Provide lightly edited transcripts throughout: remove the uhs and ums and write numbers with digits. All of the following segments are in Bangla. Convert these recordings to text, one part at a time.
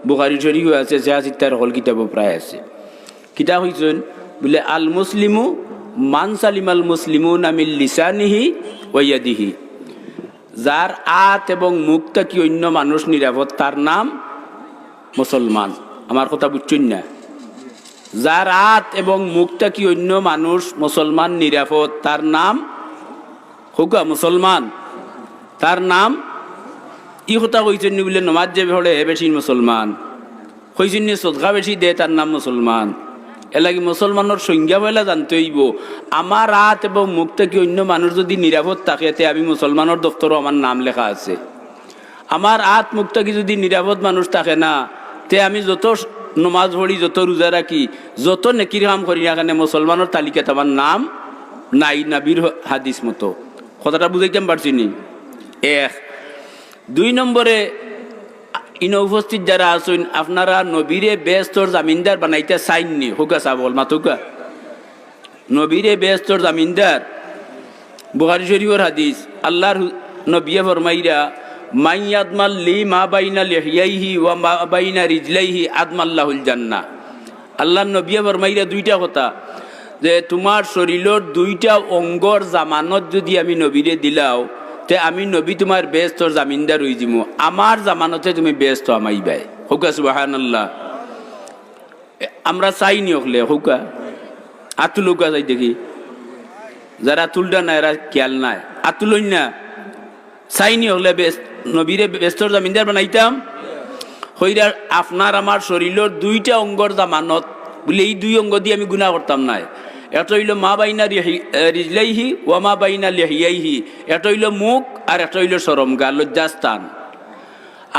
বুখারী শরীফ আছে, সিয়াসিত্তার হল কিতাব প্রায় আছে। কিতাব হইছেন বলে আল মুসলিমু মান সালিমাল মুসলিমুনা মিন লিসানিহি ওয়া ইয়াদিহি, যার আত এবং মুখ থেকে অন্য মানুষ নিরাপদ তার নাম মুসলমান। আমার কথা বুঝছেন না? যার আত এবং মুখ থেকে অন্য মানুষ মুসলমান নিরাপদ তার নাম হোকা মুসলমান, তার নাম ই কথা কইছেন বলে নমাজ যে হলে হে বেশি মুসলমান, কইছেন সদকা বেশি দে তার নাম মুসলমান। এলাকি মুসলমানের সংজ্ঞা বলে জানতে হইব। আমার আত এবং মুখ থেকে অন্য মানুষ যদি নিরাপদ থাকে তে আমি মুসলমানের দপ্তরও আমার নাম লেখা আছে। আমার আত মুখ থেকে যদি নিরাপদ মানুষ থাকে না তে আমি যত নমাজ পড়ি, যত রোজা রাখি, যত নেকির কাম করি না কেন মুসলমানের তালিকাতে আমার নাম নাই, নাবির হাদিস মতো। কথাটা বুঝাইতাম পারছি নি? এক। দুই নম্বরে ইন উপস্থিত যারা আছেন, আপনারা নবীরে বেস্তর জামিনদার বানাইতে চাইননি? হোকা চাবল মাতুকা নবীরে বেস্তর জামিনদার। বুখারী শরীফের হাদিস, আল্লাহর নবিয়ে ফরমাইরা মাই আদমাল লি মা বাইনা লিহিয়াইহি ওয়া মা বাইনা রিজলাইহি আদমাল্লাহুল জান্নাহ। আল্লাহর নবিয়ে ফরমাইরা দুইটা কথা, যে তোমার শরীরের দুইটা অঙ্গর জামানত যদি আমি নবীরে দিলাও তে আমি নবী তোমার বেস্তর জামিনদার হয়ে যাবো, আমার জামানতে তুমি বেস্ত আমাইবাই। হোকা সুবহানাল্লাহ। আমরা চাইনি হলে হোকা আতুলুকা যাই দেখি, যারা তুলটা না এরা খেয়াল নাই, আতুলই না চাইনি হলে নবীরে বেস্তর জামিনদার বানাইতাম। হইরা আপনার আমার শরীরের দুইটা অঙ্গর জামানত বলে এই দুই অঙ্গ দিয়ে আমি গুনাহ করতাম নাই। এটা হইল মা বাইনা রিজলাইহি ওয়া মা বাইনা লিহিয়াইহি, এটা হইল মুখ আর এটা হইল শরমগা লজ্জাস্থান।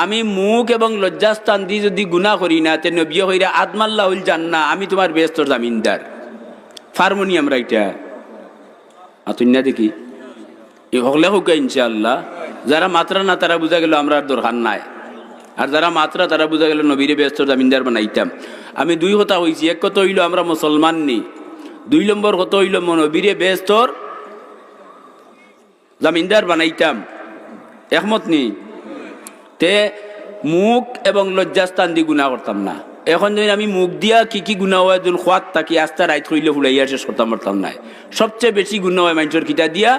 আমি মুখ এবং লজ্জাস্থান দিয়ে যদি গুনাহ করি না তে নবী হইরা আদমাল্লাহুল জান্নাহ, আমি তোমার বেস্তর জামিনদার। ফার্মনি আমরা এটা আতুন্না দেখি এ হলে হোক ইনশাআল্লাহ। যারা মাত্রা না তারা বুঝা গেল আমরা আর দরকার নাই, আর যারা মাত্রা তারা বুঝা গেল নবীরে বেস্তর জামিনদার বানাইতাম। আমি দুই কথা হইছি, এক কথা হইল আমরা মুসলমান নি, দুই নম্বর কথা হইল নবীরে বেস্তর জামিনদার বানাইতাম। একমত নি? তে মুখ এবং লজ্জাস্থান দিয়ে গুনাহ করতাম না। এখন যদি আমি মুখ দিয়া কি কি গুনাহ হয় যখন খোয়াত থাকি আস্তা রাইত হইলে ফুলাইয়া শেষ করতাম পারতাম নাই। সবচেয়ে বেশি গুনাহ হয় মানুষের কিতা দিয়া,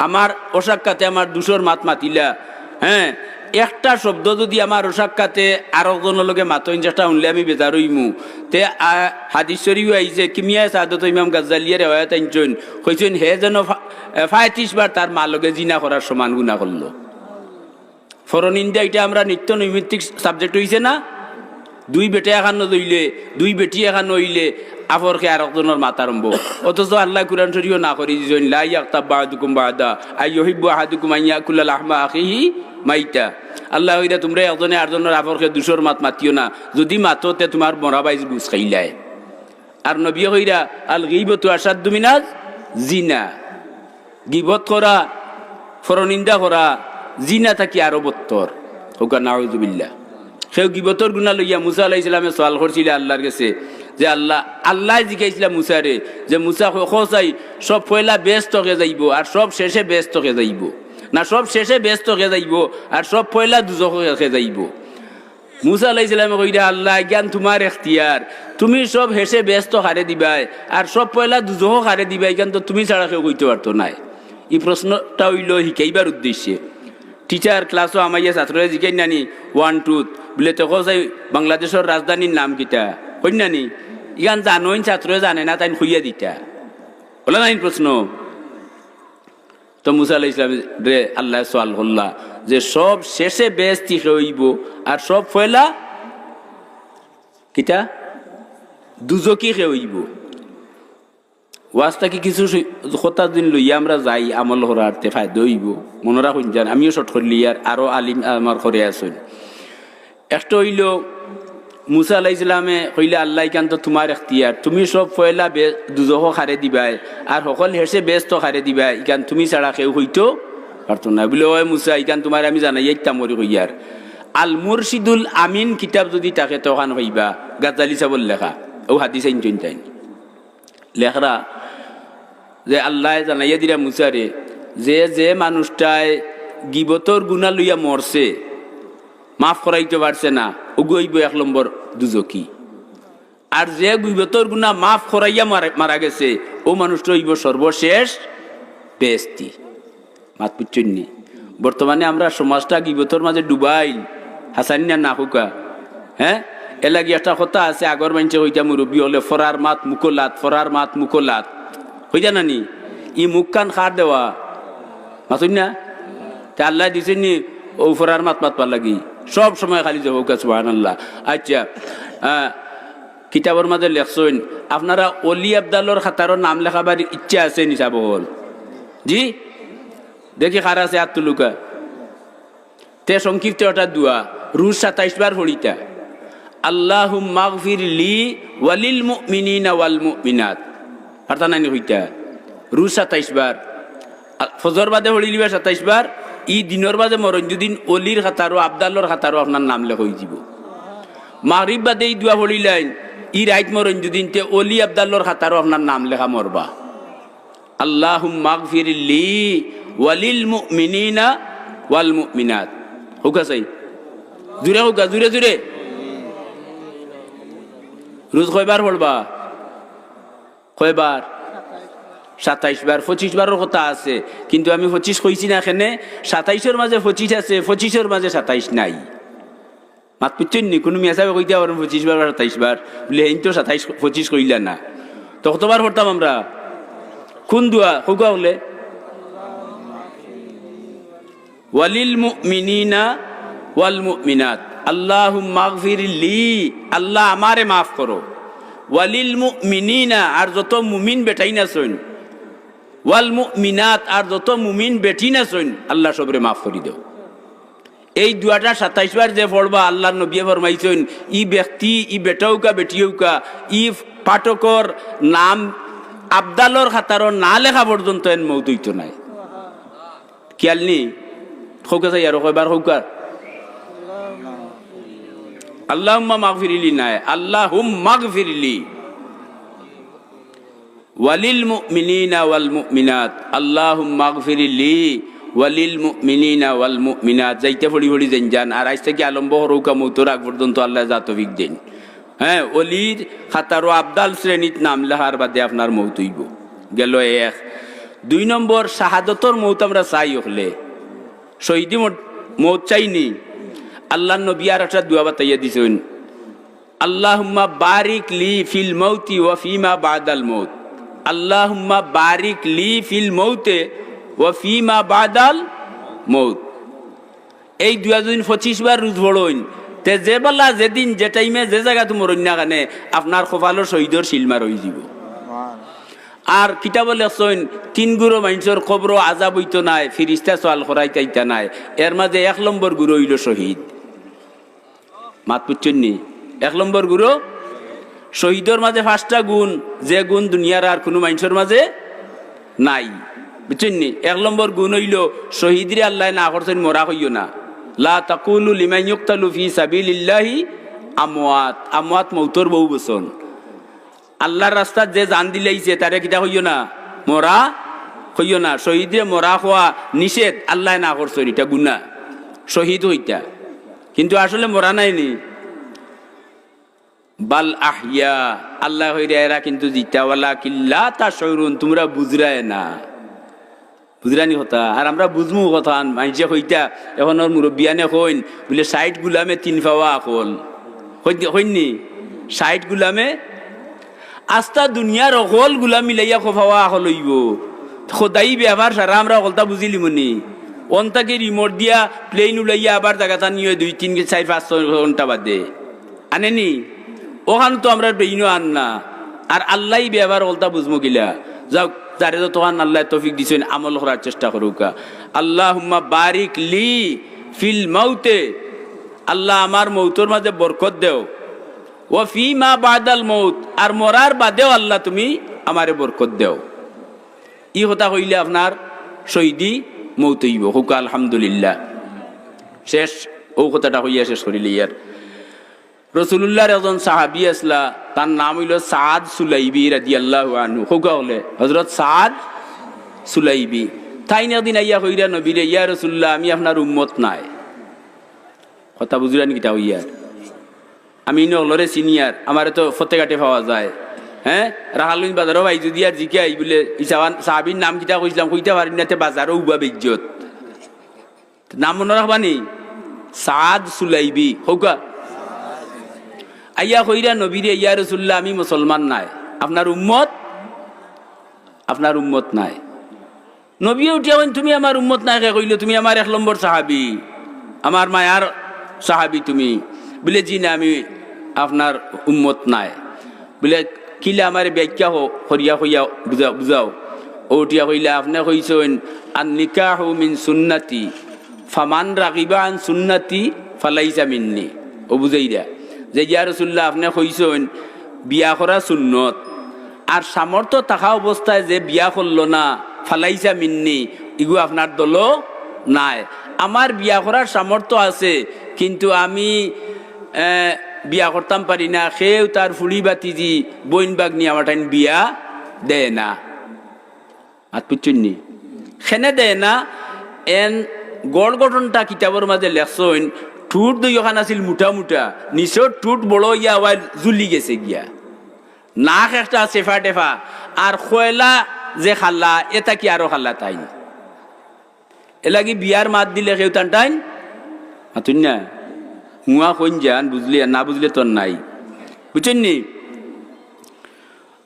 আমার অসাক্ষাতে আমার দুশোর মাত মাতিলা, হ্যাঁ একটা শব্দ যদি আমার অসাক্ষাতে আরো জনের লগে মাতইন চেষ্টা শুনলে আমি বেজার হইমু। তে হাদিস শরীফ আইছে কিমিয়া সাদত ইমাম গাজ্জালিয়া রেওয়ায়াত আনছেন, কইছেন হে যেন 35 বার তার মা লগে জিনা করার সমান গুনাহ করলো। ফরন ইন্ডিয়া এটা আমরা নিত্য নৈমিত্তিক সাবজেক্ট হইছে না? দুই বেটে এখানো দইলে, দুই বেটি এখানো হইলে আফরকে আর একজনের মাথা আরম্ভ। অথচ আল্লাহ কুরআন শরীফ না করি দিছেন লা ইয়াক্তাব বা'দুকুম বা'দা আইয়ুহিব্বু আহাদুকুম আন ইয়াকুলা লাহমা আখিহি মাইতা। আল্লাহ হইরা তোমরা একজনে আরেকজনের আফরকে দুশোর মাত মাতিও না, যদি মাতোতে তোমার মরাবাইজ গুছ খাইলাই। আর নবী হইরা আল গীবতু আশাদ্দু মিনাজ জিনা, গীবত করা, ফরনিন্দা করা জিনা থাকি আরো বত্তর। হোক নাউযুবিল্লাহ। সেও গীবতর গুনাহ লইয়া মুসা আলাইহিস সালামে সওয়াল করছিল আল্লাহর কাছে, যে আল্লাহ জিজ্ঞাসিল মুসারে যে মুসা খোসাই সব পয়লা ব্যস্ত হয়ে যাইব আর সব শেষে ব্যস্ত হয়ে যাইব, না সব শেষে ব্যস্ত হয়ে যাইব আর সব পয়লা দুজখ হয়ে যাইব? মুসা আলাইহিস সালামে কইরা আল্লাহ জ্ঞান তোমার এখতিয়ার, তুমি সব হেসে ব্যস্ত হারে দিবাই আর সব পয়লা দুজখ হারে দিবাই, কেন তো তুমি ছাড়া কেউ কইতে পারতো নাই। এই প্রশ্নটা হইল শিখাইবার উদ্দেশ্যে। টিচার ক্লাসও আমাইয়া ছাত্ররা জিজ্ঞাই নানি 1 2 বলে তো কোথায় বাংলাদেশের রাজধানীর নাম কিটা কই নানি, ইগান জানোইন ছাত্র জানে না তাই খুইয়া দিতা বলে নাই প্রশ্ন। তো মুসা আলাইহিস সালাম রে আল্লাহ সওয়াল করলা যে সব শেষে বেস্তি হইব আর সব পয়লা কিটা দুজকি হইব। ওয়াজটা কি কিছু কথা দিন লইয়া আমরা যাই আমল করাতে ফায়দা হইব মনে রাখুন। জান আমিও শর্ট করলি আর আরো আলিম আমার করে আসুন। একটা হইল মুসা আলাইহিস সালামে কইলে আল্লাহ ইকান তো তোমার এখতিয়ার, তুমি সব পয়লা দুজহ খারে দিবাই আর সকল হেসে ব্যস্ত খারে দিবাই, ইকান তুমি ছাড়া কেউ হইতো পারতো না। বলে ওই মুসা ইকান তোমার আমি জানাই ইত্যাম মরি হইয়ার। আল মুরশিদুল আমিন কিতাব যদি তাকে তখন হইবা গাজ্জালি সাবল লেখা ও হাদিস আইন চাই লেখরা যে আল্লাহ জানাইয়া দিলা মুসারে যে যে মানুষটায় গিবতর গুণা লইয়া মরছে, মাফ করাইতে পারছে না, ওগুইব 1 নম্বর দুজকি। আর যে গিবতর গুনাহ মাফ করাইয়া মারা গেছে, ও মানুষটা হইব সর্বশেষ বেহেশতি। মাত বুঝছেননি? বর্তমানে আমরা সমাজটা গিবতর মাঝে ডুবাইল, হাসানি না হুকা। হ্যাঁ, এলাকি একটা কথা আছে, আগর মানছে হইতা মুরব্বী হলে ফরার মাত মুকলাত, ফরার মাত মুকলাত হইতা নানি, ই মুখ কান খার দেওয়া মাতুন না। তা আল্লাহ দিছেন নি ও ফরার মাত মাতবার লাগি সব সময় খালি যাব সুবহানাল্লাহ। আচ্ছা, কিতাবের মাঝে লেখছেন আপনারা অলি আবদালর খাতারও নাম লেখাবার ইচ্ছা আছে নিসাব হল? জি, দেখি খার আছে আত্মলুকা তে সংক্ষিপ্ত একটা দোয়া রুজ 27 বার পড়িতা, আল্লাহুম্মা গফির লি ওয়ালিল মুমিনিনা ওয়াল মুমিনাত। পারতা নানি হইতা রুজ 27 বার, ফজর বাদে পড়ি লিবা 27 বার, ই দিনের বাদে মরণ যদিন অলির খাতারও আবদালর খাতারও আপনার নাম লেখ হয়ে যাব। মাগরিব বাদে এই দোয়া পড়িলেন, ই রাইত মরণ যদিন তে অলি আবদালর খাতারও আপনার নাম লেখা মরবা। আল্লাহুম্মা গফির লি ওয়ালিল মুমিনিনা ওয়াল মুমিনাত। হুকা চাই জুড়ে হুকা, জুড়ে জুড়ে রোজ কয়বার পড়বা? কয়বার? 27 বার। 25 বারের কথা আছে, কিন্তু আমি 25 কইছি না, এখানে 27-এর মাঝে 25 আছে, 25-এর মাঝে 27 নাই। মাত বুঝছেন নি? কোনো মেসাবে কইতে পারেন 25 বার 27 বার বলে, এই তো 27-25 কইলা না, তো কতবার পড়তাম আমরা? কোন দোয়া হুকা হলে? ওয়ালিল মুমিনিনা ওয়াল মুমিনাত আল্লাহুম্মা গফির লি, আল্লাহ আমারে মাফ করো, ওয়ালিল মুমিনিনা আর যত মুমিন বেটাই না শুন, ওয়াল মুমিনাত আর যত মুমিন বেটি না শুন, আল্লাহ সবরে মাফ করি দাও। এই দোয়াটা 27 বার যে পড়বা, আল্লাহর নবী ফরমাইছেন ই ব্যক্তি, ই বেটাউকা বেটিউকা, ই পাঠকর নাম আবদালর খাতারও না লেখা পর্যন্ত এন মৌত হইতো নাই। খেয়ালনি হৌকা চাই আর কয়বার হৌকা? আল্লাহুম্মা মাগফিরলি নাই, আল্লাহুম্মা মাগফিরলি ওয়ালিল মুমিনিনা ওয়াল মুমিনাত আল্লাহুম্মা মাগফিরলি ওয়ালিল মুমিনিনা ওয়াল মুমিনাত। যাইতে পড়ি পড়ি যান, আর আজ থেকে আলম্ব হরৌকা মৌতর আগ পর্যন্ত আল্লাহ যা তৌফিক দেন। হ্যাঁ, অলির খাতারও আবদাল শ্রেণীত নাম লেখার বাদে আপনার মৌত হইব গেল 1। 2 নম্বর শাহাদতর মৌত আমরা চাই হলে, শহীদি মৌত চাইনি। আল্লাহ নবী আর একটা দোয়া বাতাইয়া দিছেন, আল্লাহুম্মা বারিক লি ফিল মৌতি ওয়া ফিমা বাদাল মৌত, আল্লাহুম্মা বারিক লি ফিল মৌতে ওয়া ফিমা বাদাল মৌত। এই 2025 বার রোজ পড়ইন, তে যে বেলা যেদিন যে টাইমে যে জায়গা তুমি মরণ না কানে আপনার কপালের শহীদর শিলমার হয়ে যাব। আর কিতাব লেখছেন 3 গুরু মানুষের খবর আজাব হইতো নাই, ফিরিস্তা সোয়াল করাইতাইতা নাই, এর মাঝে 1 নম্বর গুরু হইল শহীদ। মাত বুঝছেন নি? 1 নম্বর গুরু শহীদর মাঝে 5টা গুণ, যে গুণ দুনিয়ার আর কোনো মানুষের মাঝে নাই, বুঝছেন নি? 1 নম্বর গুণ হইল শহীদরে আল্লাহ না করছেন মরা হইও না, লা তাকুলু লিমান ইউকতালু ফি সাবিলিল্লাহি আমওয়াত। আমওয়াত মৌতর বহু বচন। আল্লাহর রাস্তায় যে জান দিলাইছে তারে কিটা হইও না, মরা হইও না। শহীদরে মরা হওয়া নিষেধ, আল্লাহ না করছেন, এটা গুনাহ, শহীদ হইতা, কিন্তু আসলে মরা নাইনি। বাল আহইয়া, আল্লাহ হইরা এরা কিন্তু জিতাওয়ালা কিল্লা তা শরুন, তোমরা বুঝরায় না, বুঝরানি কথা। আর আমরা বুঝমু কথা, মানুষে হইতা এখন ওর মুরব্বিয়ানে হইন বলে 60 গুলামে 3 পাওয়া আকল হইনি, 60 গুলামে আস্তা দুনিয়ার অকল গুলাম মিলাইয়া খোফাওয়া আকল হইব। খোদাই ব্যবহার সারা আমরা অকলতা বুঝিলি মনি, অন্তাকে রিমোট দিয়া প্লেন উলাইয়া আবার জায়গাটা নিয়ে 2, 3, 4, 5 ঘন্টা বাদে আনেনি, ওখানে তো আমরা বেইনো আন না। আর আল্লাহ ব্যবহার অলতা বুঝমু গিলা যাও, যারে তো তখন আল্লাহ তৌফিক দিছেন আমল করার চেষ্টা করুকা। আল্লাহুম্মা বারিক লি ফিল মাউতে, আল্লাহ আমার মৌতর মাঝে বরকত দেও, ওয়া ফিমা বাদাল মৌত, আর মরার বাদেও আল্লাহ তুমি আমারে বরকত দেও। ই কথা কইলে আপনার শহীদি মৌত হইব। হুকা আলহামদুলিল্লাহ। শেষ ও কথাটা হইয়া শেষ করিলে ইয়ার রাসূলুল্লাহর একজন সাহাবী আসলা, তার নাম হইল সাদ সুলাইবি রাদিয়াল্লাহু আনহু। হুকা হলে হযরত সাদ সুলাইবি। তাই না দিন আইয়া কইরা নবীরে, ইয়া রাসূলুল্লাহ আমি আপনার উম্মত নাই। কথা বুঝলেন কিটা হইয়ার আমি নলরে সিনিয়র আমার তো ফতেঘাটে পাওয়া যায় হ্যাঁ রাহালগঞ্জ বাজারও ভাই যদি আর জিকে আই বলে ইসাবান সাহাবির নাম কিটা কইছিলাম কইতে পারি না বাজারও উবা বেজ্জত নাম মনে রাখবানি সাদ সুলাইবি হৌকা আইয়া কইরা নবীরে ইয়া রাসূলুল্লাহ আমি মুসলমান নাই আপনার উম্মত নাই নবী উঠিয়া তুমি আমার উম্মত নাই কইলে তুমি আমার 1 নম্বর সাহাবী আমার মায়ার সাহাবী তুমি বলে জি না আমি আপনার উম্মত নাই বলে কিলা আমার ব্যাখ্যা হরিয়া হইয়া বুঝাও ওটিয়া কইলে আপনি কইছেন আন নিকাহু মিন সুন্নতি ফামান রাগিবা আন সুন্নতি ফালাইসা মিন্নি ও বুঝাইরা যে ইয়া রাসূলুল্লাহ আপনি কইছেন বিয়া করা সুন্নত আর সামর্থ্য থাকা অবস্থায় যে বিয়া করলো না ফালাইসা মিন্নি ইগু আপনার দলও নাই আমার বিয়া করার সামর্থ্য আছে কিন্তু আমি বিয়া করতাম পারি না সেও তার ফুড়ি বাতিজি বইন বাগ নিয়ে আমার টাইম বিয়া দেয় না হাত পুচ্ছুননি সেনে দেয় না এন গড় গঠনটা কিতাবের মাঝে লেখছেন ঠুট দুইখান আছিল মুঠা মুঠা নিচর ঠুট বড় ইয়া ওয়াই জুলি গেছে গিয়া নাক একটা চেফা টেফা আর খয়লা যে খাল্লা এটা কি আরো খাল্লা তাই এলাকি বিয়ার মাত দিলে কেউ টান টাইন হাতুন না হুয়া কইন যান বুঝলি না বুঝলে তোর নাই বুঝছেন নি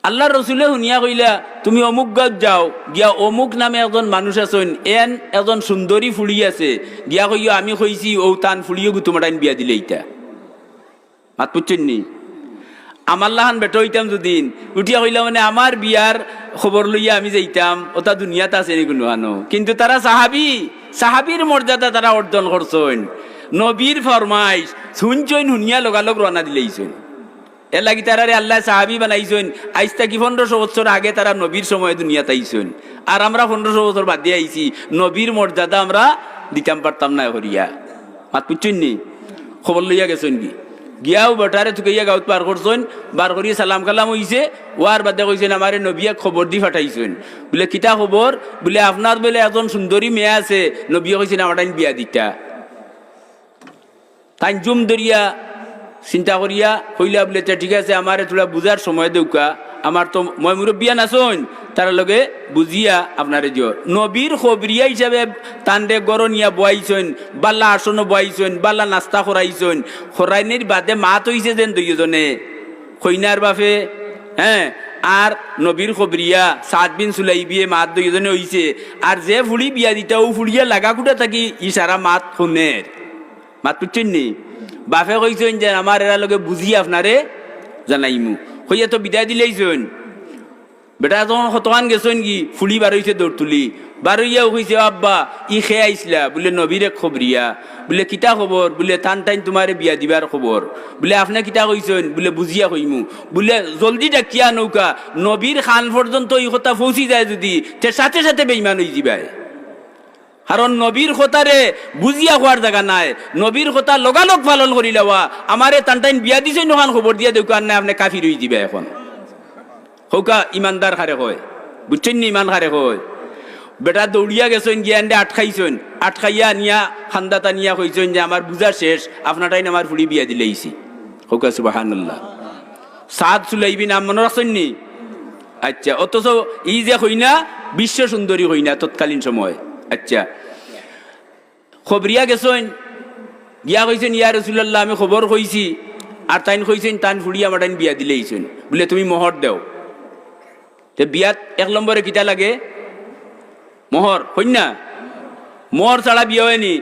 আল্লাহ রসুলে শুনিয়া কইলা তুমি অমুক গাঁত যাও গিয়া অমুক নামে একজন মানুষ আছেন এন এজন সুন্দরী ফুড়ি আছে গিয়া কইয়া আমি কইছি ও টান ফুড়িও তোমার টাইম বিয়া দিলে ইটা মাত বুঝছেন নি আমার লাহান বেটো হইতাম যদিন উঠিয়া কইলা মানে আমার বিয়ার খবর লইয়া আমি যাইতাম ওটা দুনিয়াতে আছে নি কোনো আনো কিন্তু তারা সাহাবির মর্যাদা তারা অর্জন করছেন নবীর ফরমাইশ শুনছেন শুনিয়া লগালগ রানা দিলেইছেন এর লাগি তারারে আল্লাহ সাহাবি বানাইছেন আজ থেকে 1500 বছর আগে তারা নবীর সময় দুনিয়াতে আইছেন আর আমরা 1500 বছর বাদ দিয়ে আইছি নবীর মর্যাদা আমরা দিতাম পারতাম না হরিয়া মাত বুঝছেন নি খবর লইয়া গেছেন কি গিয়াও বেটারে থুকাইয়া গাঁত পার করছেন বার করিয়া সালাম কালাম হইছে ওয়ার বাদে কইছেন আমারে নবিয়া খবর দি ফাটাইছেন বলে কিতা খবর বলে আপনার বলে একজন সুন্দরী মেয়ে আছে নবিয়া কইছেন আমার টাইম বিয়া দিতা তাই জুম দরিয়া চিন্তা করিয়া হইলা বলে ঠিক আছে আমারে তোরা বুঝার সময় দেউকা আমার তো মই মুরব্বিয়া নাচন তার লগে বুঝিয়া আপনারে দিও নবীর খবরিয়া হিসাবে তান্ডে গরনিয়া বয়াইছেন বাল্লা আসন বয়াইছেন বাল্লা নাস্তা করাইছেন খরাইনের বাদে মাত হইছে যেন দুইজনে কইনার বাপে হ্যাঁ আর নবীর খবরিয়া সাদ বিন সুলাইবিয়ে মাত দুইজনে হইছে আর যে ফুড়ি বিয়া দিতা ও ফুড়িয়া লাগা কুটা থাকি ইশারা মাত শুনের মাত বুঝছেন নি বাপে কইছেন যে আমার এরা লগে বুঝিয়া আপনারে জানাইমু হইয়া তো বিদায় দিলেইছেন বেটা যখন হতকান গেছেন কি ফুলি বার হইছে দৌড় তুলি বার হইয়াও কইছে আব্বা ই খেয়ে আইসলা বলে নবীরে খবরিয়া বলে কিতা খবর বলে টান টাইম তোমারে বিয়া দিবার খবর বলে আপনি কিতা কইছেন বলে বুঝিয়া কইমু বলে জলদি ডাকিয়া নৌকা নবীর খান পর্যন্ত এই কথা পৌঁছি যায় যদি তে সাথে সাথে বেইমান হয়ে যাবে কারণ নবীর কথারে বুঝিয়া হওয়ার জায়গা নাই নবীর কথা লগালগ পালন করি লওয়া আমারে টান টাইম বিয়া দিছে নখান খবর দিয়া দেউকার নাই আপনি কাফির হয়ে যাবে এখন হৌকা ইমানদার খারে হয় বুঝছেন নি ইমান খারে হয় বেটা দৌড়িয়া গেছেন গিয়া এনে আটকাইয়া নিয়া খান্দাতা নিয়া কইছেন যে আমার বুঝা শেষ আপনার টাইম আমার ফুড়ি বিয়া দিলেইছি হৌকা সুবহানাল্লাহ সাদ সুলাইবি নাম মনে রাখছেন নি আচ্ছা অথচ ই যে হইনা বিশ্ব সুন্দরী হইনা তৎকালীন সময় আচ্ছা খবরিয়া গেছেন গিয়া কইছেন ইয়া রাসূলুল্লাহ আমি খবর কইছি আর তাইন কইছেন তান ফুড়ি আমার টাইম বিয়া দিলেইছেন বলে তুমি মোহর দেও তে বিয়াত 1 নম্বরে কিটা লাগে মোহর হই না মোহর ছাড়া বিয়া হয়নি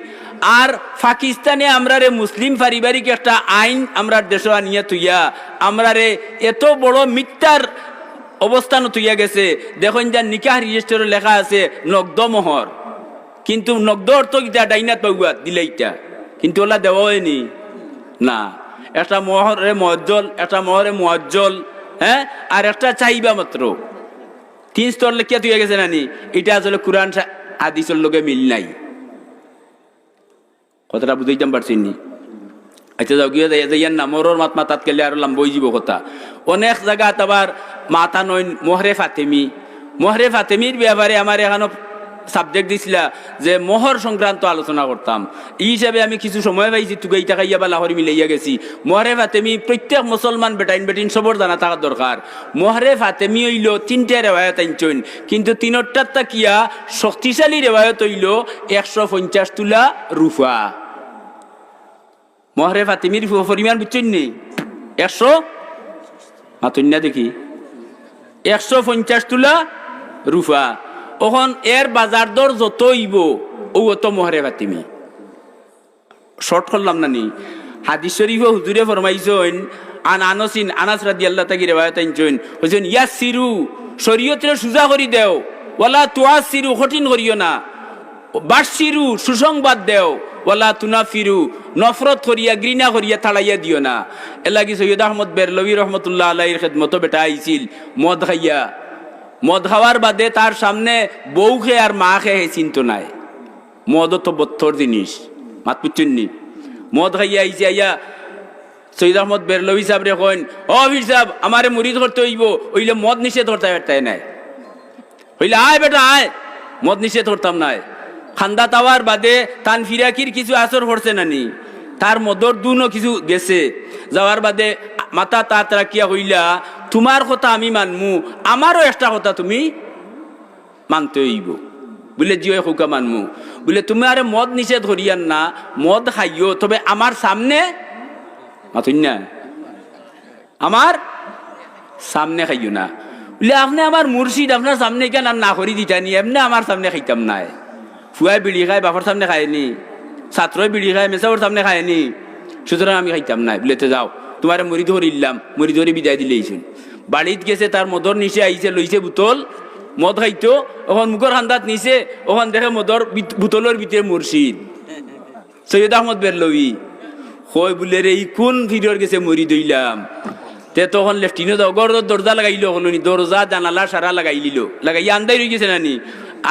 আর পাকিস্তানে আমরা রে মুসলিম পারিবারিক একটা আইন আমরা দেশ আনিয়া তুইয়া আমরা রে এত বড় মিথ্যার অবস্থান তুইয়া গেছে দেখুন যা নিকাহ রেজিস্টারে লেখা আছে নগদ মোহর কিন্তু নগদ অর্থ কিটা ডাইনাত পাগুয়া দিলেইটা কিন্তু ওলা দেওয়া হয়নি না একটা মোহরে মুআজ্জল একটা মোহরে মুআজ্জল হ্যাঁ আর একটা চাইবা মাত্র 3 স্তর লেখিয়া তুই গেছে নানি এটা আসলে কোরআন হাদিসের লগে মিল নাই কথাটা বুঝাইতাম পারছি নি আচ্ছা যাও গিয়ে যাইয়ান না মোরর মাত কেলে আর লম্বই যাব কথা অনেক জায়গা আবার মাথা নয় মোহরে ফাতেমির ব্যাপারে আমার এখানে সাবজেক্ট দিছিলা যে মোহর সংক্রান্ত আলোচনা করতাম, এই হিসাবে আমি কিছু সময় পাইছি, তুকে ইটা খাইয়া বা লাহরি মিলাইয়া গেছি। মোহরে ফাতেমি প্রত্যেক মুসলমান বেটাইন সবর জানা থাকার দরকার। মোহরে ফাতেমি হইল 3টা রেওয়ায়ত আনছেন, কিন্তু 3টার তাকিয়া শক্তিশালী রেওয়ায়ত হইল 150 তুলা রুফা। মোহরে ফাতেমির পরিমাণ বুঝছেন নি? 100 মাতুন না দেখি 150 তুলা রুফা। ওখন এর বাজার দর যত হইব ও অত মোহরে ফাতেমি। শর্ট করলাম না নি? হাদিস শরীফে হুজুরে ফরমাইছেন আনাস রাদিয়াল্লাহু তাআলা রিওয়ায়াত আনছেন, হইছেন ইয়াসিরু শরীয়তরে সুজা করি দেও, ওয়ালা তুআসিরু কঠিন করিও না, বাশিরু সুসংবাদ দেও, ওয়ালা তুনাফিরু নফরত করিয়া ঘৃণা করিয়া তাড়াইয়া দিও না। এলাকি সৈয়দ আহমদ বেরলভী রহমতুল্লাহ আলাইহির খেদমত বেটা আইছিল মদ খাইয়া। মদ খাওয়ার বাদে তার সামনে বউ খেয়ে আর মা খেয়ে চিন্ত নাই। মদ তো বত্তর জিনিস, মাত পুচ্ছেননি? মদ খাইয়া আইছে, আইয়া সৈয়দ আহমদ বেরলভী সাহেব রে কইন, ও বীর সাহেব আমারে মুরিদ করতে হইব, হইলে মদ নিষেধ করতে পারতাই নাই। হইলে আয় বেটা আয়, মদ নিষেধ করতাম নাই। খান্দা তাওয়ার বাদে তান ফিরাকির কিছু আসর পড়ছে নানি, তার মদর দুনো কিছু গেছে। যাওয়ার বাদে মাথা তাত রাখিয়া হইলা, তোমার কথা আমি মানমু, আমারও একটা কথা তুমি মানতে হইব। বলে জিও হুকা মানমু, বলে তুমি আরে মদ নিষেধ করিয়ান না, মদ খাইও, তবে আমার সামনে মাতুন না, আমার সামনে খাইও না। বলে আপনি আমার মুর্শিদ, আপনার সামনে কেন না করি দিতানি, এমনি আমার সামনে খাইতাম নাই। ফুয়াই বিড়ি খায় বাপর সামনে খায়নি, ছাত্রই বিড়ি খায় মেসাওর সামনে খায়নি, সুতরাং আমি খাইতাম নাই। বলেতে যাও তোমার মুড়ি ধরিলাম, মুড়ি ধরে বিদায় দিলেইছুন। বাড়িত গেছে, তার মদর নিচে আইছে, লইছে বোতল, মদ খাইতো। ওখান মুখর হান্দাত নিছে, ওখান দেখে মদর বোতলের ভিতরে মুর্শিদ সৈয়দ আহমদ বেরলভী। কই বলে রে কোন ফিরর গেছে মুড়ি দইলাম। তে তখন লেফটিনো দরজা লাগাইলো, হলনি দরজা জানালা সারা লাগাইলিল, লাগাই আন্দাই রয়ে গেছে নানি।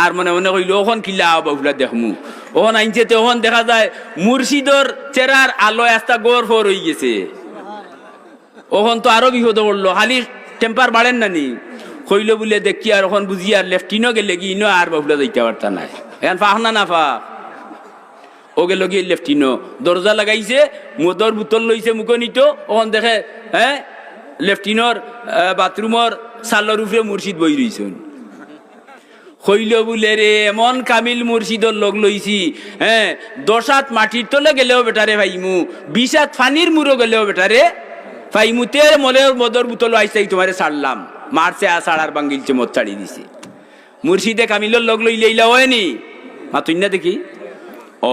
আর মনে মনে কইল ওখন কিলা বাবুলা দেখমু। ওখন আইনছে, তখন দেখা যায় মুর্শিদর চেরার আলো একটা গড় ফর হয়ে গেছে। ওখন তো আরো বিপদ করলো, খালি টেম্পার বাড়েন নানি। কইল বলে দেখি, আর ওখন বুঝি আর লেফটিনো গেলে কি ইনো আর বাবুলা যাইতে পারতা নাই, এখন ফাঁক না না ফাঁক। ও গেল গিয়ে লেফটিনো দরজা লাগাইছে, মদর বোতল লইছে মুখে নিত। ওখন দেখে লেফটিনোর বাথরুমর সাল্লর উপরে মুর্শিদ বই রইছেন। কইল বলে রে এমন কামিল মুর্শিদর লগ লইছি, 10 হাত মাটির তলে গেলেও বেটারে ভাইমু, 20 হাত ফানির মুড়ো গেলেও বেটারে ভাইমু। তে মদর বোতল আইসাই তোমারে ছাড়লাম, মারছে আষাঢ় বাঙ্গিলছে, মদ ছাড়ি দিছে। মুর্শিদে কামিলর লগ লইলে ইলা হয়নি, মাতুন না দেখি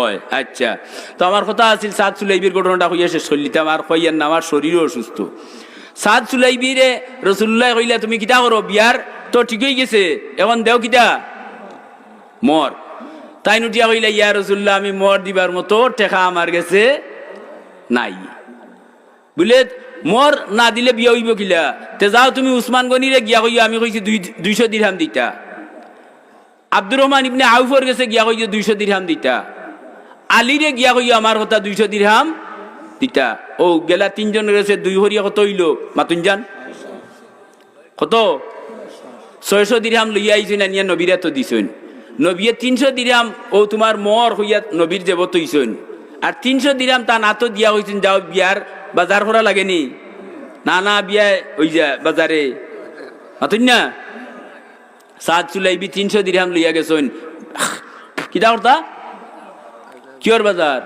ওই। আচ্ছা, তো আমার কথা আছিল সাদ সুলাইবির ঘটনাটা হইয়া শেষ করলিতাম, আর কইয়ার না আমার শরীরও অসুস্থ। সাদ সুলাইবিরে রসুল্লাহ কইলা তুমি কিতা করো, বিয়ার তো ঠিকই গেছে, এখন দেও কিতা মর। তাই নুটিয়া কইলা, ইয়া রসুল্লাহ আমি মর দিবার মতো টেকা আমার গেছে নাই। বলে মর না দিলে বিয়া হইব কিলা? তে যাও তুমি উসমান গনিরে গিয়া কইয়া, আমি কইছি 200 দিরহাম দিতা। আব্দুর রহমান ইবনে আউফর গেছে গিয়া কইয়া 200 দিরহাম দিতা। আলীরে গিয়া কইয়া আমার কথা 200 দিরহাম দিতা। ও গেলা 3 জন গেছে, 2 হরিয়া কত হইল মাতুন জান? কত? 600 দিরহাম লইয়া আইছেন, আনিয়া নবীরা তো দিছেন। নবীয়ে 300 দিরহাম ও তোমার মর হইয়া নবীর দেবত হইছেন, আর 300 দিরহাম তা না তো দিয়া হইছেন, যাও বিয়ার বাজার করা লাগেনি, না না বিয়া ওই যা বাজারে মাতুন না। সাদ সুলাইবি 300 দিরহাম লইয়া গেছেন, কিতা করতা? কিয়র বাজার?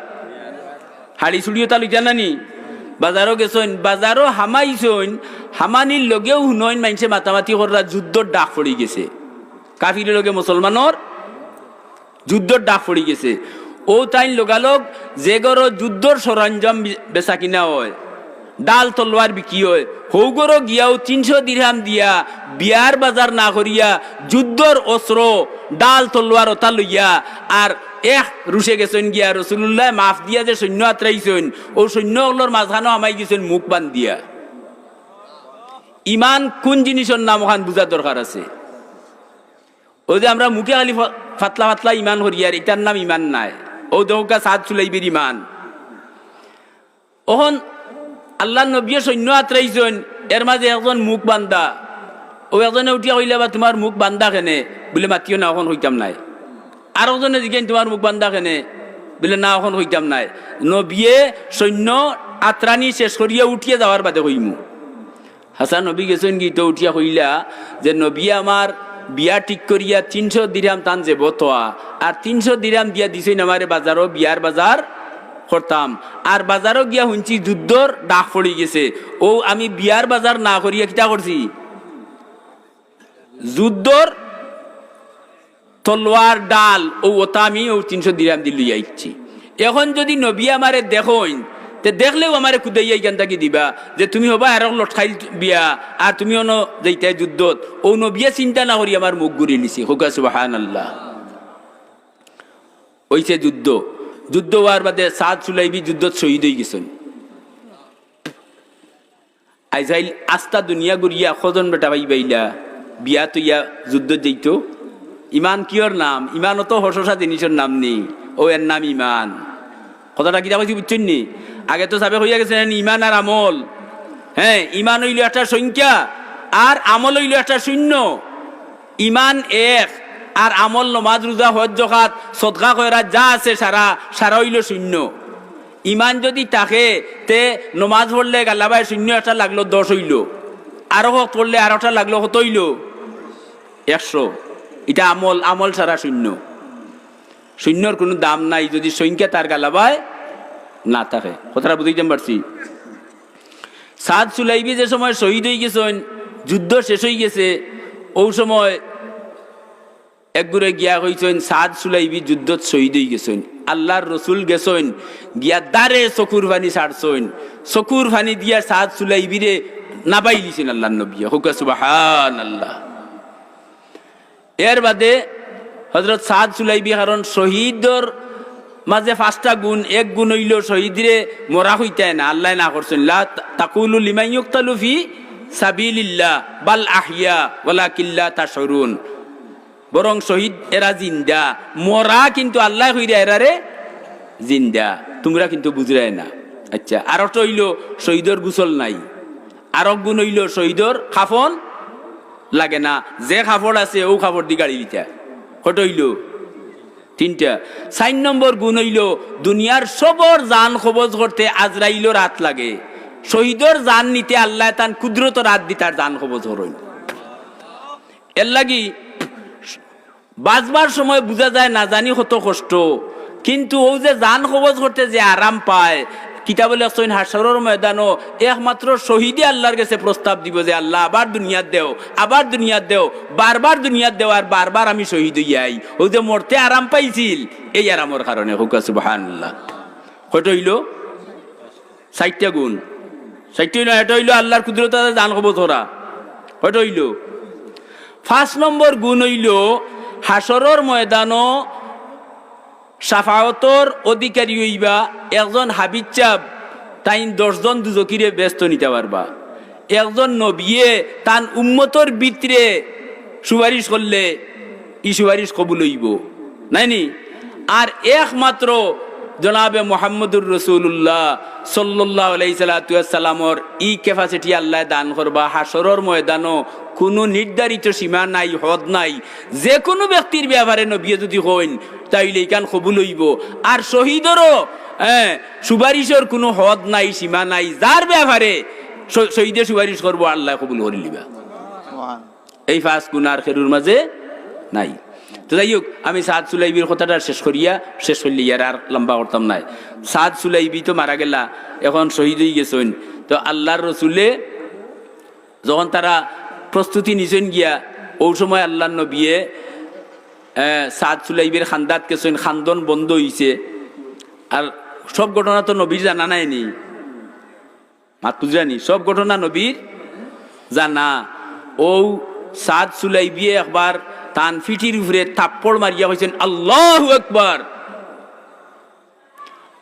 হাড়ি চুড়িও তা লইতা নানি? বাজারও গেছেন, বাজারও হামাইছেন, হামানির লগেও হুনইন মাইনছে মাতামাতি করা, যুদ্ধর ডাক পড়ি গেছে, কাফিরের লগে মুসলমানের যুদ্ধর ডাক পড়ি গেছে। ও তাইন লোগালোক যে গরো যুদ্ধর সরঞ্জাম বেচা কিনা হয়, ডাল তলোয়ার বিক্রি হয়, হৌগরো গিয়াও 300 দিরহাম দিয়া বিয়ার বাজার না করিয়া যুদ্ধর অস্ত্র ডাল তলোয়ার ওটা লইয়া আর রুশে গেছেন গিয়া রসুল্লাহ মাফ দিয়া যে সৈন্য আত্রাইছেন, ও সৈন্যগুলোর মাঝখানো আমাই গেছেন মুখ বান দিয়া। ইমান কোন জিনিসের নাম ওখান বুঝার দরকার আছে। ওই যে আমরা মুখে খালি ফাতলা ফাতলা ইমান হরিয়ার, এটার নাম ইমান নাই। ও দৌকা সাদ সুলাইবির ইমান। ওহন আল্লাহ নবী সৈন্য আত্রাইছেন, এর মাঝে একজন মুখ বান্ধা। ও একজনে উঠিয়া কইলে, বা তোমার মুখ বান্ধা কেনে? বলে মাতিও না, এখন হইতাম নাই। আরো জনে জিজ্ঞেন তোমার মুখ বান্ধা কেনে, বলে না এখন হইতাম নাই, নবিয়ে সৈন্য আত্রানি শেষ করিয়া উঠিয়ে যাওয়ার বাদে হইমু। হাসান নবী গেছেন গীত উঠিয়া হইলা যে নবী আমার বিয়া ঠিক করিয়া 300 দিরহাম টান যে বতোয়া, আর 300 দিরহাম দিয়া দিছেন আমারে বাজারও, বিয়ার বাজার করতাম। আর বাজারও গিয়া শুনছি যুদ্ধর ডাক পড়ি গেছে, ও আমি বিয়ার বাজার না করিয়া কিতা করছি, যুদ্ধর তলোয়ার ডাল ও ওটা আমি ও 300 দিরহাম দিয়ে লইয়া আইছি। এখন যদি নবী আমারে দেখইন, তে দেখলেও আমারে খুদাইয়া এখান থেকে দিবা যে তুমি হবা আর লটকাই বিয়া, আর তুমি অন যাইতাই যুদ্ধত, ও নবিয়া চিন্তা না করি আমার মুখ ঘুরিয়ে নিছি। হোকা সুবহানাল্লাহ। ওইছে যুদ্ধ, যুদ্ধ হওয়ার বাদে সাদ সুলাইবি যুদ্ধত শহীদ হয়ে গেছেন। আইজাইল আস্তা দুনিয়া ঘুরিয়া কজন বেটা ভাই বাইলা বিয়া তো ইয়া যুদ্ধ যেত। ইমান কিয়র নাম? ইমান তো হসসা জিনিসের নাম নেই, ও এর নাম ইমান। কথাটা কিতা কইছি বুঝছেন নি? আগে তো সাবে হইয়া গেছে ইমান আর আমল। হ্যাঁ, ইমান হইল একটা সংখ্যা আর আমল হইল একটা শূন্য। ইমান এক আর আমল নমাজ রোজা হজ জাকাত সদকা কয়রা যা আছে সারা সারা হইল শূন্য। ইমান যদি থাকে তে নমাজ পড়লে গাল্লাবাই শূন্য একটা লাগলো 10 হইল, আরো পড়লে আরোটা লাগলো কত হইল 100। এটা আমল, আমল সারা শূন্য। শূন্যর কোনো দাম নাই যদি সংখ্যা তার গালাবায় না থাকে। কথাটা বুঝাইতে পারছি? সাদ সুলাইবি যে সময় শহীদ হয়ে গেছেন, যুদ্ধ শেষ হয়ে গেছে, ওই সময় একগুড়ে গিয়া হয়েছেন সাদ সুলাইবি যুদ্ধত শহীদ হয়ে গেছেন। আল্লাহর রসুল গেছেন গিয়া দারে চকুর পানি ছাড়ছেন, চকুর পানি দিয়া সাদ সুলাইবিরে নাবাই দিছেন আল্লাহ নবী। হুকা সুবহানাল্লাহ। এর বাদে হযরত সাদ সুলাইবি কারণ শহীদর মাঝে 5টা গুণ, এক গুণ হইল শহীদরে মরা হইতে না, আল্লাহ না করছেন লা তাকুলু লিমান ইউকতালু ফি সাবিলিল্লাহ বাল আহইয়া ওয়ালাকিন লা তাশউরুন। বরং শহীদ এরা জিন্দা, মরা কিন্তু আল্লাহ কইরা এরারে জিন্দা, তোমরা কিন্তু বুঝরাই না। আচ্ছা, আরেকটা হইল শহীদর গোসল নাই, আরেক গুণ হইল শহীদর কাফন লাগে না, যে কাপড় আছে ও কাপড় দি গাড়ি দিতা। কত হইল? 3টা। 4 নম্বর গুণ হইল দুনিয়ার সবর জান কবজ করতে আজরাইল রাত লাগে, শহীদর জান নিতে আল্লাহ তান কুদরত রাত দি তার জান কবজ হরইন। এর লাগি বাজবার সময় বুঝা যায় না জানি কত কষ্ট, কিন্তু ও যে জান কবজ করতে যে আরাম পায়, কিতাবলে আসছেন হাসরের ময়দানও একমাত্র শহীদই আল্লাহর কাছে প্রস্তাব দিব যে আল্লাহ আবার দুনিয়াত দেও, আবার দুনিয়াত দেও, বারবার দুনিয়াত দেও, আর বারবার আমি শহীদ হইয়াই। ও যে মরতে আরাম পাইছিল এই আরামের কারণে। হুকা সুবহানাল্লাহ। কত হইল? 4টা গুণ। 4টা হইল, এটা হইল আল্লাহর কুদরত জান কবজ করা। কত হইল? 5 নম্বর গুণ হইল হাসরের ময়দানও সাফাওয়াতর অধিকারী হইবা। একজন হাবিজ চাপ তাই 10 জন দুজকিরে ব্যস্ত নিতে পারবা। একজন নবিয়ে তান উম্মতর ভিতরে সুপারিশ করলে ই সুপারিশ কবুল হইব নাইনি। আর একমাত্র জনাবে মুহাম্মদুর রাসূলুল্লাহ সাল্লাল্লাহু আলাইহি সাল্লামর ই ক্যাপাসিটি আল্লাহ দান করবা। হাসরের ময়দানও কোনো নির্ধারিত সীমা নাই, হদ নাই। যে কোনো ব্যক্তির ব্যাপারে নবী যদি হইন তাইলে ইকান কবুল হইব। আর শহীদেরও সুপারিশের কোনো হদ নাই, সীমা নাই। যার ব্যাপারে শহীদে সুপারিশ করবো আল্লাহ কবুল করে লিবা। এই 5 গুণ আর খেরুর মাঝে নাই। তো যাই হোক, আমি সাদ সুলাইবির কথাটা শেষ করলি আর লম্বা করতাম নাই। সাদ সুলাইবি তো মারা গেলা, এখন শহীদ হয়ে গেছেন। তো আল্লাহর রসুলে যখন তারা প্রস্তুতি নিছেন গিয়া, ওই সময় আল্লাহ নবিয়ে সাদ সুলাইবির খান্দাত গেছেন, খান্দন বন্ধ হইছে। আর সব ঘটনা তো নবীর জানা নাইনি, মাত বুঝানি, সব ঘটনা নবীর জানা। ও সাদ সুলাইবিয়ে একবার তান ফিটির উপরে থাপ্পড় মারিয়া হয়েছেন আল্লাহু আকবার।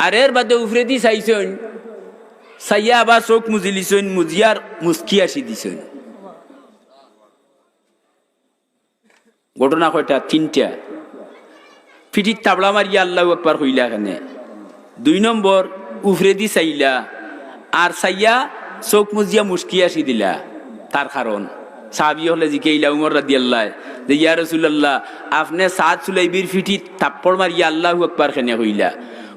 আর এর বাদে উপরে দি চাইছেন, চাইয়া আবার চোখ মুজি লিছেন, মুজিয়ার মুস্কি আসি দিছেন। ঘটনা কয়টা? 3টা। ফিটির তাবলা মারিয়া আল্লাহু আকবার হইলা এখানে। 2 নম্বর উপরে দি চাইলা, আর চাইয়া চোখ মুজিয়া মুস্কি আসি দিলা। তার কারণ সাহাবী হলে জিকেইলা উমর রাদিয়াল্লাহু যে ইয়া রাসূলুল্লাহ আপনি সাদ সুলাইবির ফিটি থাপ্পড় মারিয়া আল্লাহু আকবার কেনে কইলা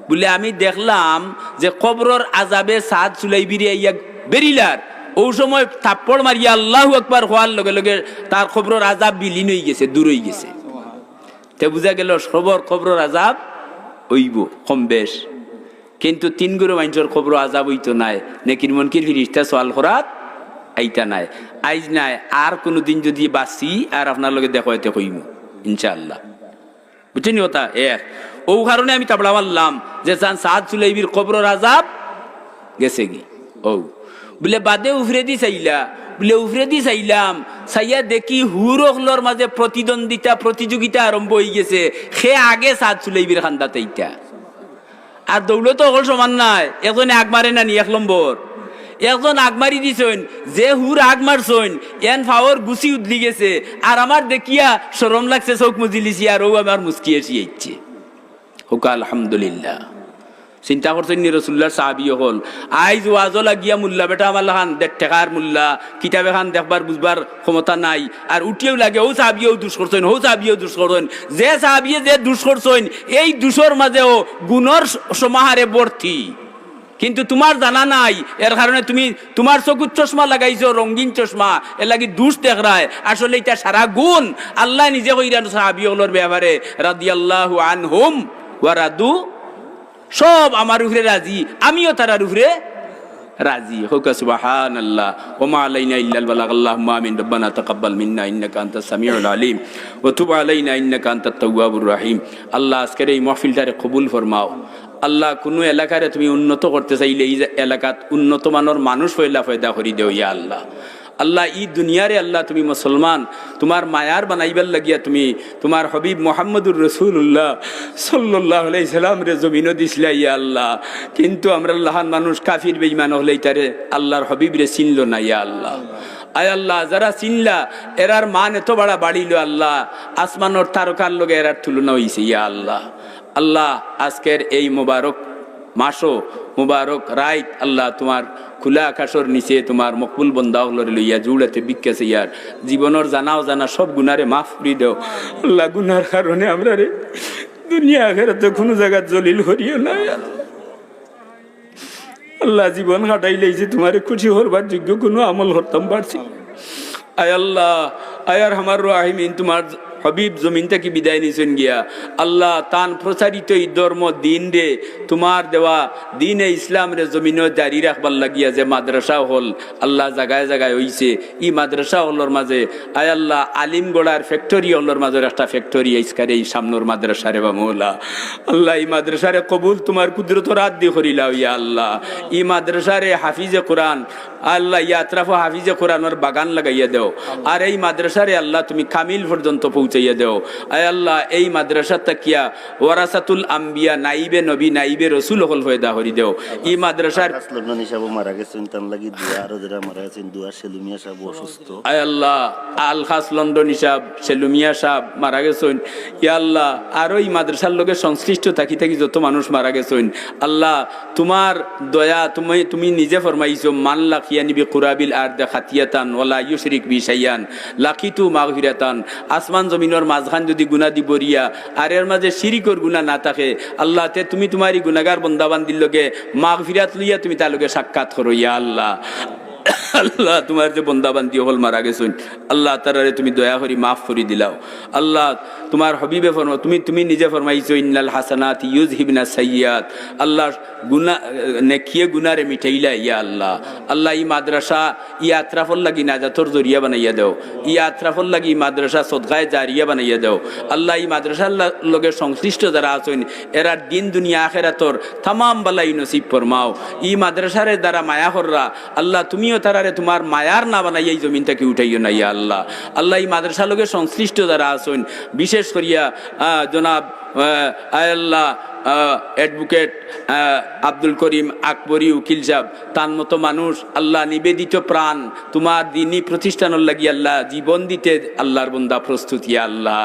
বলে আমি দেখলাম যে কবরের আযাবে সাদ সুলাইবির ইয়া বেরিলার ওই সময় থাপ্পড় মারিয়া আল্লাহু আকবার হওয়ার লগে লগে তার কবরের আযাব বিলীন হয়ে গেছে দূর হয়ে গেছে তে বুঝা গেল সবর কবরের আযাব হইব কম বেশ কিন্তু তিন গুরু মানুষের কবর আযাব হইতো নাই নেকির মনকির ফিরিস্তা সওয়াল করাত আইতা নাই আইজ নাই আর কোনদিন যদি বাসি আর আপনার লগে দেখা হইতে কইমু ইনশাআল্লাহ বুঝছেন কথা ও কারণে আমি তাবলা মারলাম যে সাদ সুলাইবির কবরের আযাব গেছে কি ও বলে বাদে উফরে দি চাইলা বলে উফরে দি চাইলাম চাইয়া দেখি হুরখলর মাঝে প্রতিদ্বন্দ্বিতা প্রতিযোগিতা আরম্ভ হয়ে গেছে সে আগে সাদ সুলাইবির খান্দাতে ইটা আর দৌলত হল সমান নাই একজনে আগ মারে না নি 1 নম্বর একজন আগ মারি দিছেন যে হুর আগ মারছেন এন ফাওয়ার গুছি উদলি গেছে আর আমার দেখিয়া শরম লাগছে চোখ মুজিলিছি আর ও আমার মুস্কি এসে হুকা আলহামদুলিল্লাহ চিন্তা করছেন নি রাসূলুল্লাহর সাহাবী হল আইজ ওয়াজ লাগিয়া মুল্লা বেটা আমার খান 1.5 টাকার মুল্লা কিতাবে খান দেখবার বুঝবার ক্ষমতা নাই আর উঠিয়েও লাগে ও সাহাবীও দুষ করছেন ও সাহাবীও দুষ করছেন যে সাহাবী যে দুষ করছেন এই দুষর মাঝেও গুণর সমাহারে ভর্তি কিন্তু তোমার জানা নাই এর কারণে তুমি তোমার চকুর চশমা লাগাইছো রঙিন চশমা এর লাগি দুষ দেখরায় আসলে এটা সারা গুণ আল্লাহ নিজে কইরান সাহাবী হলর ব্যাপারে রাদিয়াল্লাহু আনহুম ওয়া রাদু সব আমার উপরে রাজি আমিও তার উপরে রাজি হোক সুবহানাল্লাহ ওয়া মা আলাইনা ইল্লাল বালাগ আল্লাহুম্মা আমিন রব্বানা তাকাব্বাল মিন্না ইন্নাকা আনতাস সামিউল আলিম ওয়া তুব আলাইনা ইন্নাকা আনতাত তাওয়াবুর রহিম আল্লাহ আজকের এই মাহফিলটারে কবুল ফরমাও আল্লাহ কোন এলাকারে তুমি উন্নত করতে চাইলে এই এলাকাত উন্নত মানের মানুষ পয়দা করি দেও ইয়া আল্লাহ আল্লাহ এই দুনিয়ারে আল্লাহ তুমি মুসলমান তোমার মায়ার বানাইবার লাগিয়া তুমি তোমার হাবিব মুহাম্মদুর রাসূলুল্লাহ সাল্লাল্লাহু আলাইহি সাল্লাম রে জমিন দিছিলা ইয়া আল্লাহ কিন্তু আমরা আল্লাহর মানুষ কাফির বেঈমান হলেই তারে আল্লাহর হাবিব রে চিনলো না ইয়া আল্লাহ আয় আল্লাহ যারা চিনলা এরার মান এত বড় বাড়িল আল্লাহ আসমানের তারকার লগে এরার তুলনা হইছে ইয়া আল্লাহ আল্লাহ আজকের এই মুবারক মাসো মুবারক রাইত আল্লাহ তোমার খোলা আকাশের নিচে তোমার মকবুল বন্দা হলরে লইয়া জুড়াতে বিকাছে ইয়ার জীবনের জানাও জানা সব গুনারে মাফ করে দাও আল্লাহ গুনার কারণে আমরা রে দুনিয়া আখিরাতে কোনো জায়গা জলিল হরিও না আল্লাহ জীবন কাটাইলেই যে তোমার খুশি হবার যোগ্য কোনো আমল করতাম পারছি আয় আল্লাহ আয়ার আমার রাহিমিন তোমার হাবিব জমিন থেকে বিদায় নিছেন গিয়া আল্লাহ তান প্রচারিত এই ধর্ম দিন রে তোমার দেওয়া দিনে ইসলাম রে জমিনও জারি রাখবার লাগিয়া যে মাদ্রাসা হল আল্লাহ জায়গায় জায়গায় হইছে ই মাদ্রাসা হলর মাঝে আয় আল্লাহ আলিমগড়ার ফ্যাক্টরি হলর মাঝে একটা ফ্যাক্টরি আইসকারে এই সামনের মাদ্রাসারে বা মৌলা আল্লাহ এই মাদ্রাসারে কবুল তোমার কুদরত রাত দিয়ে করিলাও ইয়া আল্লাহ এই মাদ্রাসারে হাফিজে কোরআন আল্লাহ ইয়াত্রাফ হাফিজে কোরআনের বাগান লাগাইয়া দেও আর এই মাদ্রাসারে আল্লাহ তুমি কামিল পর্যন্ত পৌঁছাইয়া দেও আয় আল্লাহ এই মাদ্রাসা তাকিয়া ওয়ারাসাতুল আম্বিয়া নাইবে নবী নাইবে রাসূল হল পয়দা করি দেও এই মাদ্রাসার লন্ডন হিসাব মারা গেছেন তার লাগি দুয়া আর যারা মারা গেছেন দুয়া সেলুমিয়া সাহেব অসুস্থ আয় আল্লাহ আল খাস লন্ডন হিসাব সেলুমিয়া সাহেব মারা গেছেন ইয়া আল্লাহ আর ওই মাদ্রাসার লগে সংশ্লিষ্ট থাকি থাকি যত মানুষ মারা গেছেন আল্লাহ তোমার দয়া তুমি নিজে ফরমাইছো মান লাকিয়ানি বি কুরাবিল আরদ খাতিয়াতান ওয়ালা ইউশরিক বি শাইয়ান লাকিতু মাগফিরাতান আসমান জমিনের মাঝখান যদি গুনাহ দিবরিয়া আর এর মাঝে শিরিকর গুনাহ না থাকে আল্লাহ তে তুমি তোমারই গুনাহগার বান্দাবান্দির লগে মাগফিরাত লইয়া তুমি তার লগে সাক্ষাৎ করো ইয়া আল্লাহ আল্লাহ তোমার যে বন্দাবান্দি হল মারা গেছেন আল্লাহ তারারে তুমি দয়া করি মাফ করে দিলাও আল্লাহ তোমার হবিবে ফরমা তুমি নিজে ফরমাইছো ইন্নাল হাসানাত ইউযহিবনা সাইয়্যাত আল্লাহ গুনাহ নেকিয়ে গুনারে মিটাইলা ইয়া আল্লাহ আল্লাহ এই মাদ্রাসা ই আত্রাফল লাগি নাজাতর জরিয়া বানাইয়া দাও ই আত্রাফল লাগি মাদ্রাসা সদকায়ে জারিয়া বানাইয়া দাও আল্লাহ এই মাদ্রাসার লগে সংশ্লিষ্ট যারা আছেন এরা দিন দুনিয়া আখিরাতর तमाम বালাই নসিব ফরমাও ই মাদ্রাসার দ্বারা মায়া কররা আল্লাহ তুমিও তারারে তোমার মায়ার না বানাইয়া এই জমিনটাকে উঠাইও না ইয়া আল্লাহ আল্লাহ এই মাদ্রাসার লগে সংশ্লিষ্ট যারা আছেন বিশেষ করিয়া জনাব আয় আল্লাহ অ্যাডভোকেট আব্দুল করিম আকবরী উকিল সাহেব তার মতো মানুষ আল্লাহ নিবেদিত প্রাণ তোমার দিনী প্রতিষ্ঠানের লাগি আল্লাহ জীবন দিতে আল্লাহর বন্দা প্রস্তুতি আল্লাহ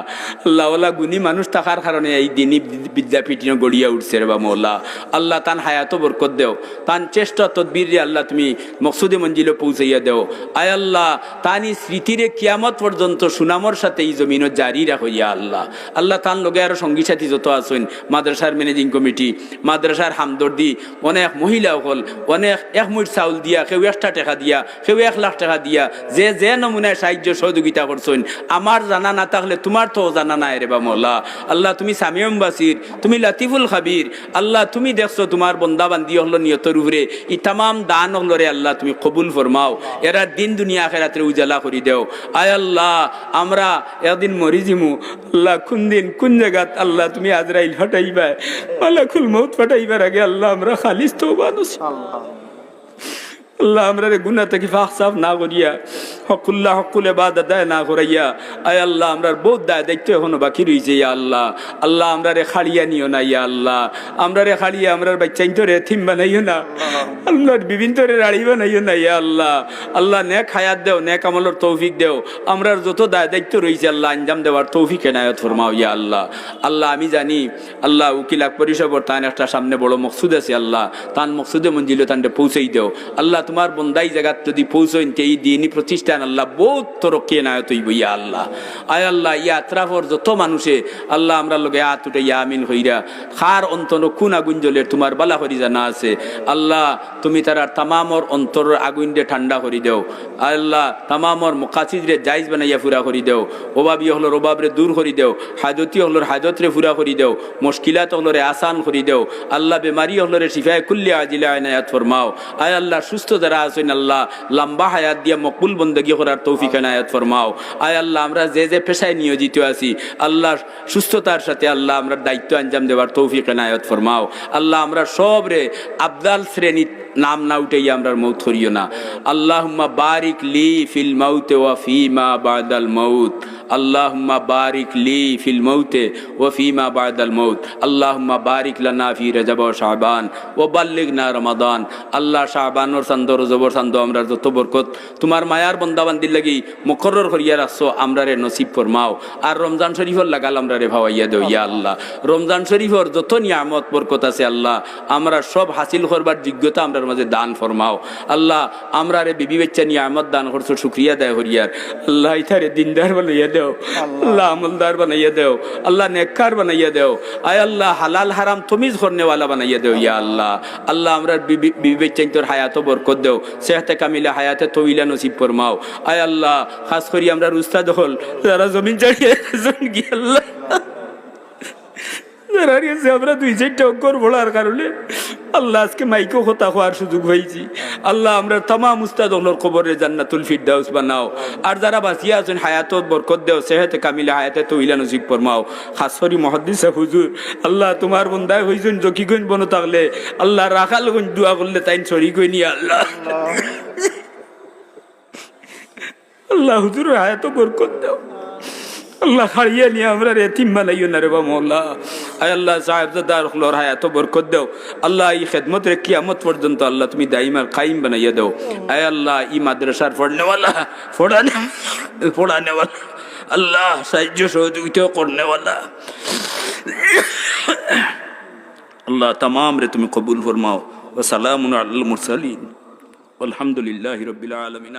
আল্লাহ ওলা গুণী মানুষ থাকার কারণে এই দিনী বিদ্যাপীঠ গড়িয়া উঠছে রে বা মৌলা আল্লাহ তান হায়াত বরকত দেও তান চেষ্টা তদবির আল্লাহ তুমি মকসুদে মঞ্জিলে পৌঁছাইয়া দেও আয় আল্লাহ তানি স্মৃতিরে কিয়ামত পর্যন্ত সুনামর সাথে এই জমিনও জারি রাখইয়া আল্লাহ আল্লাহ তান লগে আরো সঙ্গী সাথী যত আছেন মাদ্রাসার ম্যানেজিং কমিটি মাদ্রাসার হামদর্দি অনেক মহিলা হল অনেক এক মুঠ চাউল দিয়া কেউ 1টা টাকা দিয়া কেউ 1 লাখ টাকা দিয়া যে যে নমুনায় সাহায্য সহযোগিতা করছেন আমার জানা না থাকলে তোমার তো জানা নাই রে বা মৌলা আল্লাহ তুমি সামিউম বাসির তুমি লাতিফুল খাবির আল্লাহ তুমি দেখছো তোমার বন্দা বান্দি হল নিয়তর উপরে ই তাম দান হল রে আল্লাহ তুমি কবুল ফরমাও এরা দিন দুনিয়া আখিরাতে উজালা করি দেও আয় আল্লাহ আমরা একদিন মরি জিমু আল্লাহ কোন দিন কোন জায়গাত আল্লাহ তুমি আজরাইল হটাইবা মালাকুল মউত ফাটাইবার আগে আল্লাহ আমরা খালিস তওবা নসিব আল্লাহ আমরা রে গুনাহ থেকে পাক সাফ না করিয়া হকুল্লাহ হকুল ইবাদত দায় না করাইয়া আয় আল্লাহ আমরার বহুত দায় দায়িত্ব এখনো বাকি রইছে ইয়া আল্লাহ আল্লাহ আমরা রে খাড়িয়া নিও না ইয়া আল্লাহ আমরা রে খাড়িয়া আমরার বাচ্চাইন তো রে থিম বানাইও না আল্লাহর বিভিন্ন রে রাড়ি বানাইও না ইয়া আল্লাহ আল্লাহ নেক হায়াত দেও নেক আমলের তৌফিক দেও আমরার যত দায় দায়িত্ব রইছে আল্লাহ আঞ্জাম দেওয়ার তৌফিক এনায়েত ফরমাও ইয়া আল্লাহ আল্লাহ আমি জানি আল্লাহ উকিল আকবরী সাহেব তান একটা সামনে বড় মকসুদ আছে আল্লাহ তান মকসুদে মঞ্জিলে তানটা পৌঁছাই দেও আল্লাহ তোমার বন্দাই জায়গাত যদি পৌঁছইন এই দিনই প্রতিষ্ঠান আল্লাহ বহুত তরক্কি এনায়েত হইব ইয়া আল্লাহ আয় আল্লাহ ইয়া আত্রাফর যত মানুষে আল্লাহ আমরা লগে হাত উঠে ইয়া আমিন হইরা খার অন্তর কোন আগুন জ্বলের তোমার বালা করি জানা আছে আল্লাহ তুমি তার তামামর অন্তরের আগুন দিয়ে ঠান্ডা করি দেও আল্লাহ তামামর মুকাসিদরে জায়েজ বানাইয়া পুরা করি দেও অভাবী হলোর অভাবরে দূর করি দেও হাজতি হলোর হাজতরে পুরা করি দেও মুশকিলাত হলোরে আসান করি দেও আল্লাহ বেমারি হলোরে শিফায়ে কুল্লি আজিলা ইনায়াত ফরমাও আয় আল্লাহ সুস্থ যারা আছেন আল্লাহ লম্বা হায়াত দিয়া মকবুল বندگی করার তৌফিক এনায়েত ফরমাও আয় আল্লাহ আমরা যে যে পেশায় নিয়োজিত আছি আল্লাহ সুস্থতার সাথে আল্লাহ আমরা দায়িত্ব আঞ্জাম দেওয়ার তৌফিক এনায়েত ফরমাও আল্লাহ আমরা সব রে আবদাল শ্রেণী নাম না উঠাইয়া আমরা মৌত করিও না আল্লাহুম্মা বারিক লি ফিল মাউতে ওয়া ফিমা বাদাল মাউত আল্লাহুম্মা বারিক লি ফিল মাউতে ওয়া ফিমা বাদাল মাউত আল্লাহুম্মা বারিক লানা ফি রজব ওয়া শাবান ওয়া বাল্লিগনা রমাদান আল্লাহ শাবানোর চাঁদ রজবর চাঁদ আমরা যত বরকত তোমার মায়ার বান্দা বান্দির লাগি মুকরর করিয়া রাখছো আমরা রে নসিব ফরমাও আর রমজান শরীফর লাগাল আমরা রে ভাওয়াইয়া দেও ইয়া আল্লাহ রমজান শরীফর যত নিয়ামত বরকত আছে আল্লাহ আমরা সব হাসিল করবার যোগ্যতা আমরা মাঝে দান ফরমাও আল্লাহ আমরা রে বিবি বাচ্চা নিয়ামত দান করছো শুকরিয়া দেয় হরিয়ার আল্লাহ ইতারে দিনদার বানাইয়া দেও আল্লাহ আমলদার বানাইয়া দেও আল্লাহ নেককার বানাইয়া দেও আয় আল্লাহ হালাল হারাম তমিজ করনে ওয়ালা বানাইয়া দেও ইয়া আল্লাহ আল্লাহ আমরা বিবি বাচ্চা তোর হায়াত বরকত দেও সেহতে কামিলা হায়াতে তওইলা নসিব ফরমাও আয় আল্লাহ খাস করি আমরা উস্তাদ হল যারা জমিন ছাড়িয়ে গিয়ে আল্লাহ আমরা 2-4টা অক্ষর বলার কারণে আল্লাহ আজকে মাইকেও কথা হওয়ার সুযোগ হয়েছি আল্লাহ আমরা তামাম উস্তাদ হলোর কবরে জান্নাতুল ফিরদাউস বানাও আর যারা বাঁচিয়ে আছেন হায়াত বরকত দেও সেহতে কামিলা হায়াতে তওইলা নসিব ফরমাও খাস করি মুহাদ্দিস হুজুর আল্লাহ তোমার বন্দায় হইছেন জকিগঞ্জ বনো থাকলে আল্লাহ রাখালগঞ্জ দোয়া করলে তাই শরীক হইনি আল্লাহ আল্লাহ হুজুরের হায়াত বরকত দাও আল্লাহ খাড়িয়া নিয়ে আমরা এতিম বানাইও না রে বা মওলা আয় আল্লাহ সাহেবজাদার হলোর হায়াত বরকত দাও আল্লাহ এই খেদমত রে কিয়ামত পর্যন্ত আল্লাহ তুমি দাইমার কায়েম বানাইয়া দাও আয় আল্লাহ এই মাদ্রাসার পড়নেওয়ালা পড়ানেওয়ালা আল্লাহ সাহায্য সহযোগিতা করনেওয়ালা আল্লাহ तमाम রে তুমি কবুল ফরমাও ওয়া সালামুন আলাল মুরসালিন আলহামদুলিল্লাহি রাব্বিল আলামিন।